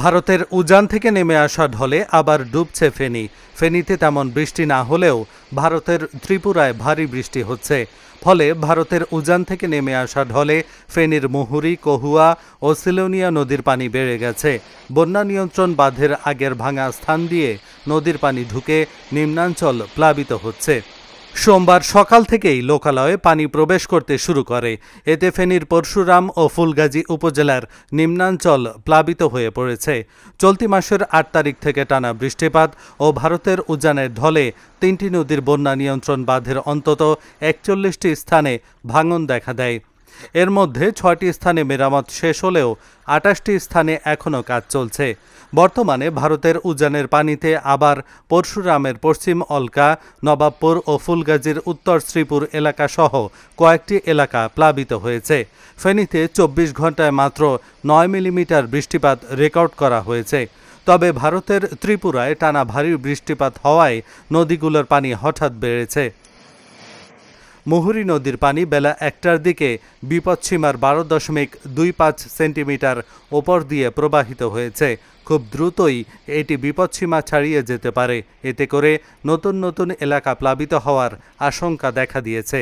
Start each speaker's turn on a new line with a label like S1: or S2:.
S1: ভারতের উজান থেকে নেমে আসা ঢলে আবার ডুবছে ফেনী। ফেনীতে তেমন বৃষ্টি না হলেও ভারতের ত্রিপুরায় ভারী বৃষ্টি হচ্ছে। ফলে ভারতের উজান থেকে নেমে আসা ঢলে ফেনীর মুহুরী, কহুয়া ও সিলোনিয়া নদীর পানি বেড়ে গেছে। বন্যা নিয়ন্ত্রণ বাঁধের আগের ভাঙা স্থান দিয়ে নদীর পানি ঢুকে নিম্নাঞ্চল প্লাবিত হচ্ছে। সোমবার সকাল থেকেই লোকালয়ে পানি প্রবেশ করতে শুরু করে। এতে ফেনীর পরশুরাম ও ফুলগাজী উপজেলার নিম্নাঞ্চল প্লাবিত হয়ে পড়েছে। চলতি মাসের ৮ তারিখ থেকে টানা বৃষ্টিপাত ও ভারতের উজানের ঢলে ৩টি নদীর বন্যা নিয়ন্ত্রণ বাঁধের অন্তত ৪১টি স্থানে ভাঙন দেখা দেয়। এর মধ্যে ৬টি স্থানে মেরামত শেষ হলেও ২৮টি স্থানে এখনও কাজ চলছে। বর্তমানে ভারতের উজানের পানিতে আবার পরশুরামের পশ্চিম অলকা, নবাবপুর ও ফুলগাজীর উত্তর শ্রীপুর এলাকাসহ কয়েকটি এলাকা প্লাবিত হয়েছে। ফেনীতে ২৪ ঘন্টায় মাত্র ৯ মিলিমিটার বৃষ্টিপাত রেকর্ড করা হয়েছে। তবে ভারতের ত্রিপুরায় টানা ভারী বৃষ্টিপাত হওয়ায় নদীগুলোর পানি হঠাৎ বেড়েছে। মুহুরী নদীর পানি বেলা ১টার দিকে বিপৎসীমার ১২.২৫ সেন্টিমিটার ওপর দিয়ে প্রবাহিত হয়েছে। খুব দ্রুতই এটি বিপৎসীমা ছাড়িয়ে যেতে পারে। এতে করে নতুন নতুন এলাকা প্লাবিত হওয়ার আশঙ্কা দেখা দিয়েছে।